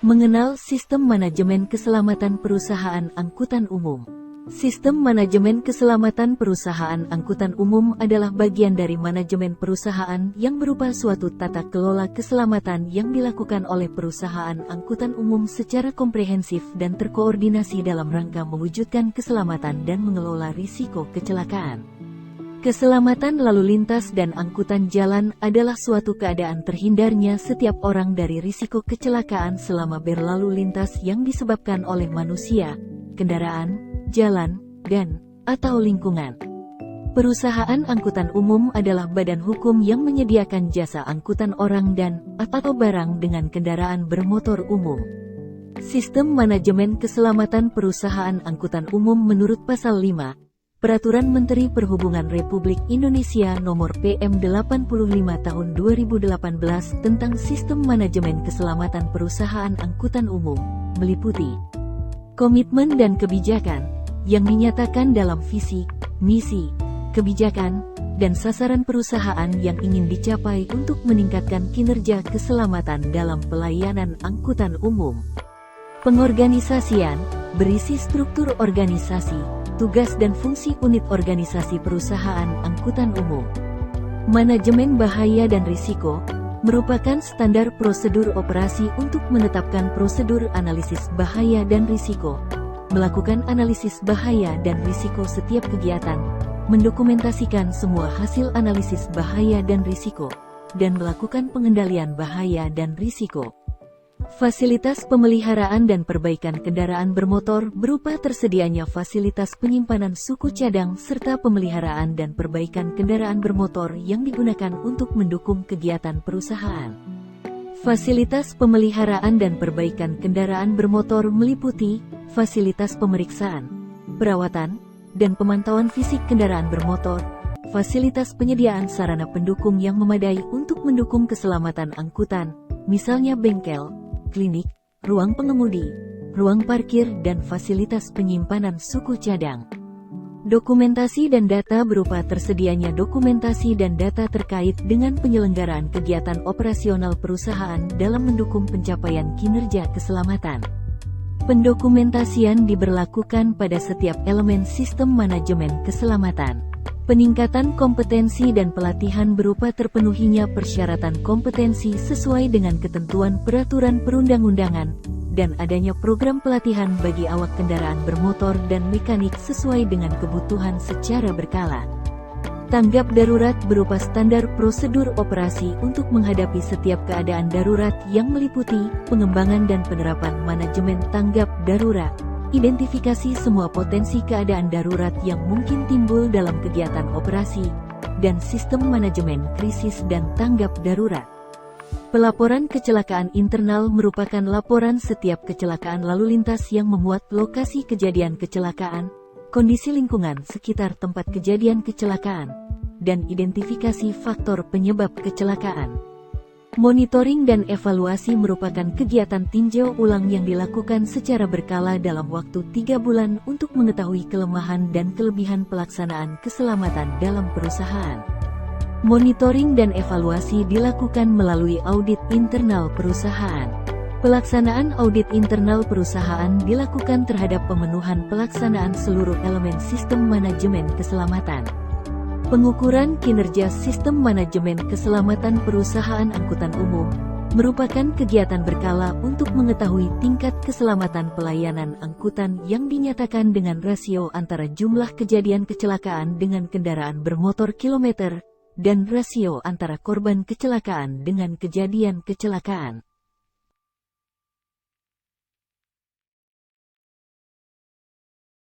Mengenal Sistem Manajemen Keselamatan Perusahaan Angkutan Umum. Sistem manajemen keselamatan perusahaan angkutan umum adalah bagian dari manajemen perusahaan yang berupa suatu tata kelola keselamatan yang dilakukan oleh perusahaan angkutan umum secara komprehensif dan terkoordinasi dalam rangka mewujudkan keselamatan dan mengelola risiko kecelakaan. Keselamatan lalu lintas dan angkutan jalan adalah suatu keadaan terhindarnya setiap orang dari risiko kecelakaan selama berlalu lintas yang disebabkan oleh manusia, kendaraan, jalan, dan/atau lingkungan. Perusahaan angkutan umum adalah badan hukum yang menyediakan jasa angkutan orang dan/atau barang dengan kendaraan bermotor umum. Sistem Manajemen Keselamatan Perusahaan Angkutan Umum menurut Pasal 5, Peraturan Menteri Perhubungan Republik Indonesia Nomor PM 85 Tahun 2018 tentang Sistem Manajemen Keselamatan Perusahaan Angkutan Umum, meliputi komitmen dan kebijakan yang dinyatakan dalam visi, misi, kebijakan, dan sasaran perusahaan yang ingin dicapai untuk meningkatkan kinerja keselamatan dalam pelayanan angkutan umum. Pengorganisasian berisi struktur organisasi, tugas dan fungsi unit organisasi perusahaan angkutan umum. Manajemen bahaya dan risiko merupakan standar prosedur operasi untuk menetapkan prosedur analisis bahaya dan risiko, melakukan analisis bahaya dan risiko setiap kegiatan, mendokumentasikan semua hasil analisis bahaya dan risiko, dan melakukan pengendalian bahaya dan risiko. Fasilitas pemeliharaan dan perbaikan kendaraan bermotor berupa tersedianya fasilitas penyimpanan suku cadang serta pemeliharaan dan perbaikan kendaraan bermotor yang digunakan untuk mendukung kegiatan perusahaan. Fasilitas pemeliharaan dan perbaikan kendaraan bermotor meliputi fasilitas pemeriksaan, perawatan, dan pemantauan fisik kendaraan bermotor, fasilitas penyediaan sarana pendukung yang memadai untuk mendukung keselamatan angkutan, misalnya bengkel, klinik, ruang pengemudi, ruang parkir dan fasilitas penyimpanan suku cadang. Dokumentasi dan data berupa tersedianya dokumentasi dan data terkait dengan penyelenggaraan kegiatan operasional perusahaan dalam mendukung pencapaian kinerja keselamatan. Pendokumentasian diberlakukan pada setiap elemen sistem manajemen keselamatan. Peningkatan kompetensi dan pelatihan berupa terpenuhinya persyaratan kompetensi sesuai dengan ketentuan peraturan perundang-undangan, dan adanya program pelatihan bagi awak kendaraan bermotor dan mekanik sesuai dengan kebutuhan secara berkala. Tanggap darurat berupa standar prosedur operasi untuk menghadapi setiap keadaan darurat yang meliputi pengembangan dan penerapan manajemen tanggap darurat, identifikasi semua potensi keadaan darurat yang mungkin timbul dalam kegiatan operasi, dan sistem manajemen krisis dan tanggap darurat. Pelaporan kecelakaan internal merupakan laporan setiap kecelakaan lalu lintas yang memuat lokasi kejadian kecelakaan, kondisi lingkungan sekitar tempat kejadian kecelakaan, dan identifikasi faktor penyebab kecelakaan. Monitoring dan evaluasi merupakan kegiatan tinjau ulang yang dilakukan secara berkala dalam waktu 3 bulan untuk mengetahui kelemahan dan kelebihan pelaksanaan keselamatan dalam perusahaan. Monitoring dan evaluasi dilakukan melalui audit internal perusahaan. Pelaksanaan audit internal perusahaan dilakukan terhadap pemenuhan pelaksanaan seluruh elemen sistem manajemen keselamatan. Pengukuran kinerja sistem manajemen keselamatan perusahaan angkutan umum merupakan kegiatan berkala untuk mengetahui tingkat keselamatan pelayanan angkutan yang dinyatakan dengan rasio antara jumlah kejadian kecelakaan dengan kendaraan bermotor kilometer dan rasio antara korban kecelakaan dengan kejadian kecelakaan.